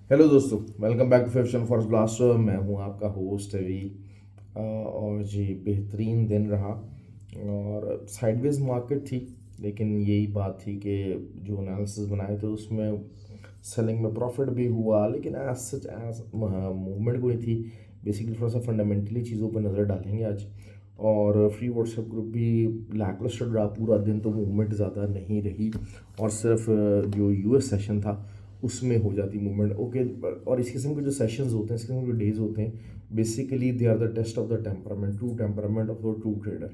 Hello दोस्तों, welcome back to fiction for blast. मैं हूं आपका होस्ट अभी। और जी बेहतरीन दिन रहा और साइडवेज मार्केट थी। लेकिन यही बात थी कि जो एनालिसिस बनाए थे उसमें सेलिंग में प्रॉफिट भी हुआ, लेकिन एज सच एज मूवमेंट कोई थी। बेसिकली थोड़ा सा फंडामेंटली चीज़ों पर नज़र डालेंगे आज। और फ्री व्हाट्सएप ग्रुप भी लैकलस्टर रहा पूरा दिन, तो मूवमेंट ज़्यादा नहीं रही। और सिर्फ जो यूएस सेशन था उसमें हो जाती मूवमेंट। ओके। और इस किस्म के जो सेशंस होते हैं, इस किस्म के डेज होते हैं, basically they are the test of the temperament, true temperament of the true trader.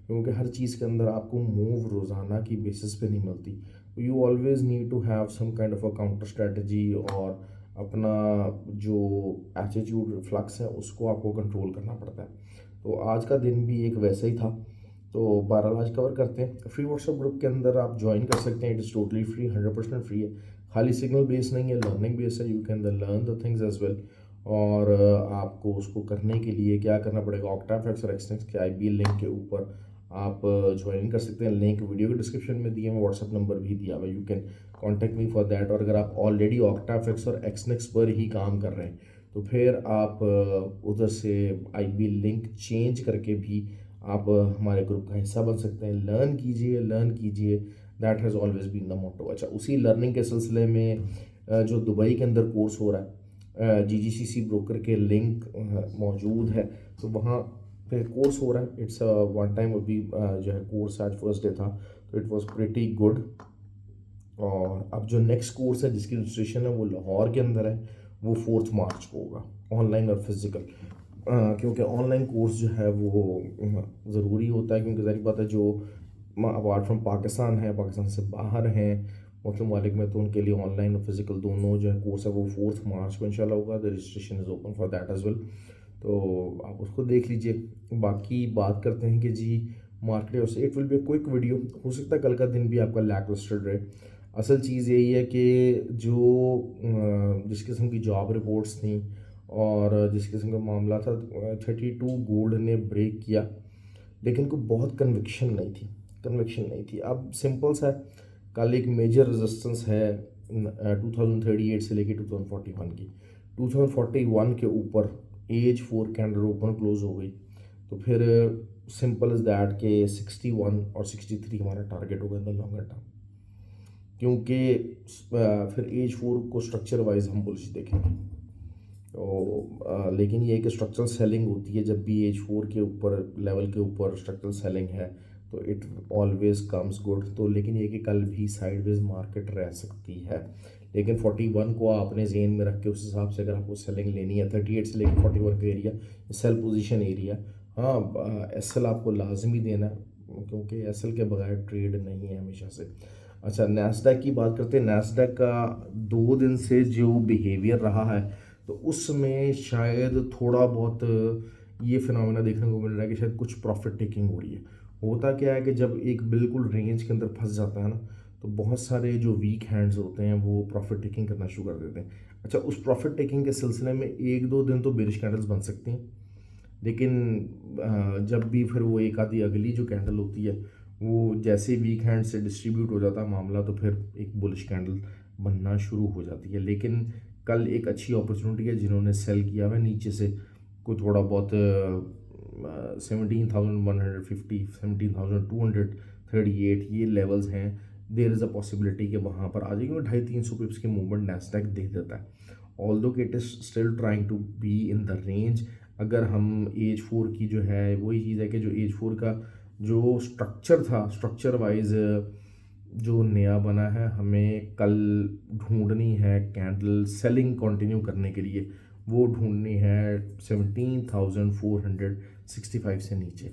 क्योंकि हर चीज़ के अंदर आपको मूव रोज़ाना की बेसिस पे नहीं मिलती। You always need to have some kind of a counter strategy, और अपना जो एटीट्यूड रिफ्लक्स है उसको आपको कंट्रोल करना पड़ता है। तो आज का दिन भी एक वैसा ही था। तो 12 आज कवर करते हैं। फ्री व्हाट्सएप ग्रुप के अंदर आप ज्वाइन कर सकते हैं। It is totally free, 100% free है। खाली सिग्नल बेस नहीं है, लर्निंग बेस है। You can the learn the things as well. और आपको उसको करने के लिए क्या करना पड़ेगा, ऑक्टाफैक्स और एक्सटेंस के आईबी लिंक के ऊपर आप ज्वाइन कर सकते हैं। लिंक वीडियो के डिस्क्रिप्शन में दिए हैं, व्हाट्सएप नंबर भी दिया हुआ, you can contact me for that. और अगर आप ऑलरेडी ऑक्टाफैक्स और एक्सनेक्स पर ही काम कर रहे हैं तो फिर आप उधर से आईबी लिंक चेंज करके भी आप हमारे ग्रुप का हिस्सा बन सकते हैं। लर्न कीजिए, लर्न कीजिए। That has always been the motto. अच्छा, उसी लर्निंग के सिलसिले में जो दुबई के अंदर कोर्स हो रहा है, जीजीसीसी ब्रोकर के लिंक मौजूद है। तो वहाँ पे कोर्स हो रहा है। इट्स वन टाइम अभी जो है कोर्स आज फर्स्ट डे था, तो इट वाज प्रिटी गुड। और अब जो नेक्स्ट कोर्स है जिसकी रजिस्ट्रेशन है वो लाहौर के अंदर है, वो 4 मार्च को होगा, ऑनलाइन और फिजिकल। क्योंकि ऑनलाइन कोर्स जो है वो ज़रूरी होता है, क्योंकि ज़ाहिर बात है जो अपार्ट फ्रॉम पाकिस्तान है, पाकिस्तान से बाहर हैं मुस्लिम मालिक में, तो उनके लिए ऑनलाइन और फिजिकल दोनों जो है कोर्स है वो 4 मार्च को इंशाल्लाह होगा। The registration is open for that as well. तो आप उसको देख लीजिए। बाकी बात करते हैं कि जी मार्केट से, it will be a quick video. हो सकता है कल का दिन भी आपका लैक लिस्टेड रहे। असल चीज़ यही है कि जो जिस किस्म की जॉब रिपोर्ट्स थी और जिस किस्म का मामला था, 32 गोल्ड ने ब्रेक किया, लेकिन कोई बहुत कन्विक्शन नहीं थी। कन्विक्शन नहीं थी। अब सिंपल सा है, कल एक मेजर रेजिस्टेंस है 2038 से लेके 2041 की। 2041 के ऊपर एज 4 कैंडल ओपन क्लोज हो गई, तो फिर सिंपल इज़ दैट के 61 और 63 हमारा टारगेट होगा इन द लॉन्गर टर्म। क्योंकि फिर एज 4 को स्ट्रक्चर वाइज हम बुलिश देखेंगे। तो लेकिन ये कि स्ट्रक्चरल सेलिंग होती है जब भी एज 4 के ऊपर लेवल के ऊपर स्ट्रक्चरल सेलिंग है, तो इट ऑलवेज कम्स गुड। तो लेकिन ये कि कल भी साइडवेज मार्केट रह सकती है। लेकिन 41 को आपने जेन में रख के उस हिसाब से अगर आपको सेलिंग लेनी है, 38 से लेकर 41 का एरिया सेल पोजीशन एरिया। हाँ, एस एल आपको लाजमी देना है, क्योंकि एस एल के बगैर ट्रेड नहीं है हमेशा से। अच्छा, नैस्डैक की बात करते हैं। नैस्डैक का 2 दिन से जो बिहेवियर रहा है, तो उसमें शायद थोड़ा बहुत ये फिनोमेना देखने को मिल रहा है कि शायद कुछ प्रॉफिट टेकिंग हो रही है। होता क्या है कि जब एक बिल्कुल रेंज के अंदर फंस जाता है ना, तो बहुत सारे जो वीक हैंड्स होते हैं वो प्रॉफिट टेकिंग करना शुरू कर देते हैं। अच्छा, उस प्रॉफिट टेकिंग के सिलसिले में 1-2 दिन तो बेरिश कैंडल्स बन सकती हैं, लेकिन जब भी फिर वो एक आधी अगली जो कैंडल होती है, वो जैसे वीक हैंड से डिस्ट्रीब्यूट हो जाता है मामला, तो फिर एक बुलिश कैंडल बनना शुरू हो जाती है। लेकिन कल एक अच्छी अपॉर्चुनिटी है, जिन्होंने सेल किया हुआ नीचे से कोई थोड़ा बहुत 17,150, 17,238 ये लेवल्स हैं। देर इज़ अ पॉसिबिलिटी कि वहाँ पर आ जाएगी। 250-300 पिप्स की मूवमेंट नैस्डैक दे देता है, ऑल्दो कि it is still trying to be in the range. अगर हम एज 4 की जो है वही चीज़ है कि जो एज 4 का जो स्ट्रक्चर था, स्ट्रक्चर वाइज जो नया बना है, हमें कल ढूंढनी है कैंडल सेलिंग कंटिन्यू करने के लिए। वो ढूंढनी है 17,465 से नीचे।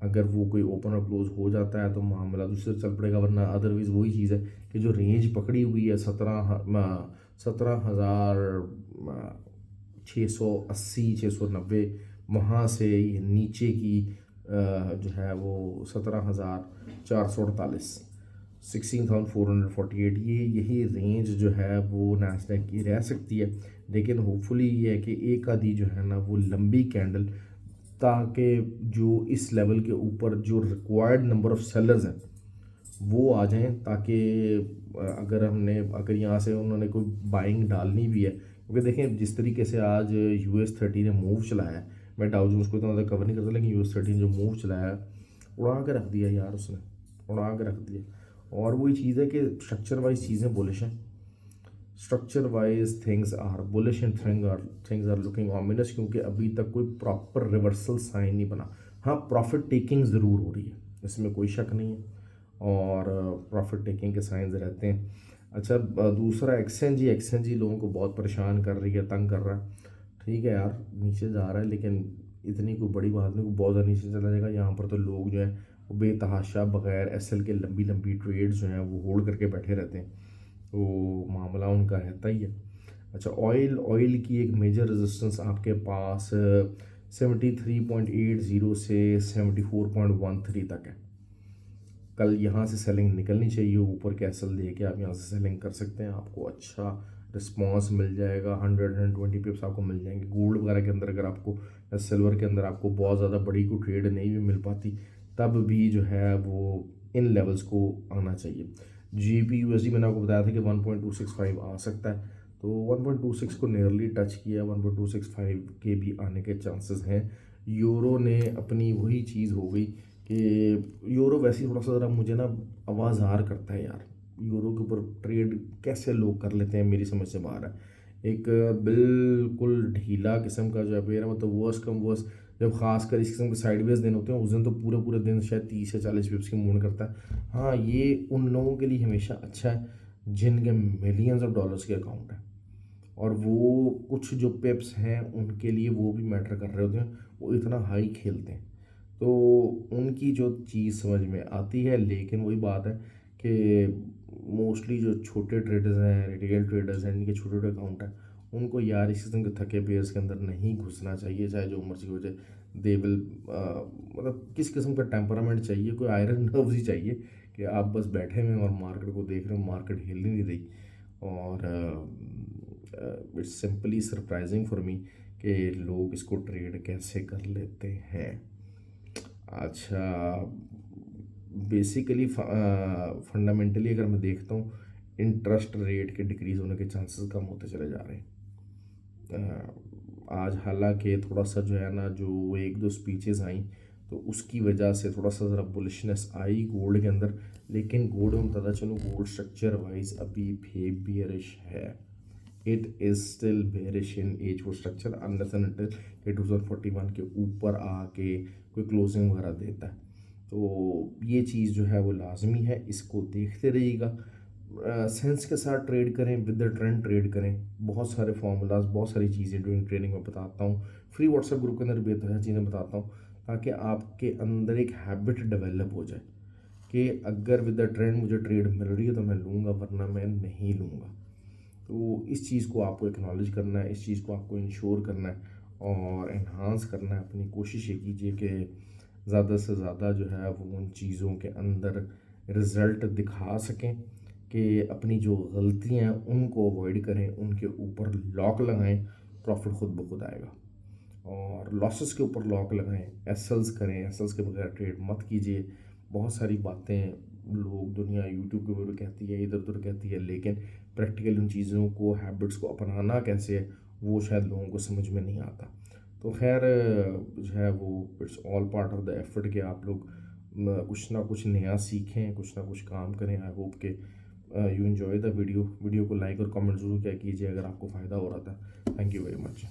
अगर वो कोई ओपन और क्लोज हो जाता है तो मामला दूसरे चल पड़ेगा, वरना अदरवाइज़ वही चीज़ है कि जो रेंज पकड़ी हुई है 17,680-690, वहाँ से ये नीचे की जो है वो 17,448, 16,448, यही रेंज जो है वो नैस्डैक की रह सकती है। लेकिन होपफुली ये है कि एक आधी जो है ना वो लंबी कैंडल, ताकि जो इस लेवल के ऊपर जो रिक्वायर्ड नंबर ऑफ सेलर्स हैं वो आ जाएं, ताकि अगर यहाँ से उन्होंने कोई बाइंग डालनी भी है, क्योंकि देखें जिस तरीके से आज US 30 ने मूव चलाया है, मैं डाउ जोन्स को इतना ज़्यादा कवर नहीं करता, लेकिन US 30 जो मूव चलाया है, उड़ा के रख दिया यार उसने, उड़ा के रख दिया। और वही चीज़ है कि स्ट्रक्चर वाइज चीज़ें बुलिश हैं, structure wise things are bullish and things are looking ominous, क्योंकि अभी तक कोई प्रॉपर रिवर्सल साइन नहीं बना। हाँ, प्रॉफिट टेकिंग ज़रूर हो रही है, इसमें कोई शक नहीं है, और प्रॉफिट टेकिंग के साइंस रहते हैं। अच्छा, दूसरा एक्सचेंज ही लोगों को बहुत परेशान कर रही है, तंग कर रहा है। ठीक है यार, नीचे जा रहा है, लेकिन इतनी कोई बड़ी बात नहीं, बहुत ज़्यादा नीचे चला जाएगा। यहाँ पर तो लोग जो है वो बेतहाशा बगैर SL के लंबी लंबी ट्रेड्स जो हैं वो होल्ड करके बैठे रहते हैं, तो मामला उनका रहता ही है। अच्छा, ऑयल की एक मेजर रेजिस्टेंस आपके पास 73.80 से 74.13 तक है। कल यहाँ से सेलिंग निकलनी चाहिए, ऊपर कैसल दे के आप यहाँ से सेलिंग कर सकते हैं, आपको अच्छा रिस्पांस मिल जाएगा। 120 पिप्स आपको मिल जाएंगे। गोल्ड वगैरह के अंदर अगर आपको, या सिल्वर के अंदर आपको बहुत ज़्यादा बड़ी कोई ट्रेड नहीं भी मिल पाती, तब भी जो है वो इन लेवल्स को आना चाहिए। GBP USD मैंने आपको बताया था कि 1.265 आ सकता है, तो 1.26 को नियरली टच किया, 1.265 के भी आने के चांसेस हैं। यूरो ने अपनी वही चीज़ हो गई कि यूरो वैसे ही थोड़ा सा ज़रा मुझे ना आवाज़ार करता है यार। यूरो के ऊपर ट्रेड कैसे लोग कर लेते हैं, मेरी समझ से बाहर है। एक बिल्कुल ढीला किस्म का जो है पेयर है, मतलब वर्स कम वर्स, जब खासकर इस किस्म के साइडवेज दिन होते हैं उस दिन तो पूरे पूरे दिन शायद 30 या 40 पिप्स की मूवमेंट करता है। हाँ, ये उन लोगों के लिए हमेशा अच्छा है जिनके मिलियंस ऑफ डॉलर्स के अकाउंट है, और वो कुछ जो पिप्स हैं उनके लिए वो भी मैटर कर रहे होते हैं, वो इतना हाई खेलते हैं, तो उनकी जो चीज़ समझ में आती है। लेकिन वही बात है कि मोस्टली जो छोटे ट्रेडर्स हैं, रिटेल ट्रेडर्स हैं, इनके छोटे छोटे अकाउंट हैं, उनको यार इस किस्म के थके पेयर्स के अंदर नहीं घुसना चाहिए, चाहे जो मर्जी हो जाए। दे विल मतलब किस किस्म का टेम्परामेंट चाहिए, कोई आयरन नर्व्स ही चाहिए कि आप बस बैठे हुए हैं और मार्केट को देख रहे हो, मार्केट हिल ही नहीं रही। और it's simply surprising for me कि लोग इसको ट्रेड कैसे कर लेते हैं। अच्छा, बेसिकली फंडामेंटली अगर मैं देखता हूँ, इंटरेस्ट रेट के डिक्रीज़ होने के चांसेस कम होते चले जा रहे हैं। आज हालांकि थोड़ा सा जो है ना, जो एक दो स्पीचेस आई तो उसकी वजह से थोड़ा सा ज़रा बुलिशनेस आई गोल्ड के अंदर, लेकिन गोल्ड में बताता चलो, गोल्ड स्ट्रक्चर वाइज अभी भी बेयरिश है। It is still bearish in as वो स्ट्रक्चर, अनलेस एंड अनटिल ये 2041 के ऊपर आके कोई क्लोजिंग वगैरह देता है, तो ये चीज़ जो है वो लाजमी है, इसको देखते रहिएगा। सेंस के साथ ट्रेड करें, विद द ट्रेंड ट्रेड करें। बहुत सारे फार्मूलाज, बहुत सारी चीज़ें ड्यूरिंग ट्रेनिंग में बताता हूँ, फ्री व्हाट्सएप ग्रुप के अंदर बेहतर चीज़ें बताता हूँ, ताकि आपके अंदर एक हैबिट डेवलप हो जाए कि अगर विद द ट्रेंड मुझे ट्रेड मिल रही है तो मैं लूँगा, वरना मैं नहीं लूँगा। तो इस चीज़ को आपको एक्नॉलेज करना है, इस चीज़ को आपको इंश्योर करना है और एनहांस करना है। अपनी कोशिश ये कीजिए कि ज़्यादा से ज़्यादा जो है वो उन चीज़ों के अंदर रिज़ल्ट दिखा सकें, कि अपनी जो गलतियाँ हैं उनको अवॉइड करें, उनके ऊपर लॉक लगाएं, प्रॉफिट खुद ब खुद आएगा। और लॉसेस के ऊपर लॉक लगाएं, एसएल्स करें, एसएल्स के बगैर ट्रेड मत कीजिए। बहुत सारी बातें लोग, दुनिया यूट्यूब के ऊपर कहती है, इधर उधर कहती है, लेकिन प्रैक्टिकल उन चीज़ों को, हैबिट्स को अपनाना कैसे है, वो शायद लोगों को समझ में नहीं आता। तो खैर जो है वो it's all part of the effort कि आप लोग कुछ ना कुछ नया सीखें, कुछ ना कुछ काम करें। आई होप के यू एंजॉय द वीडियो को लाइक और कमेंट ज़रूर क्या कीजिए अगर आपको फ़ायदा हो रहा था। Thank you very much.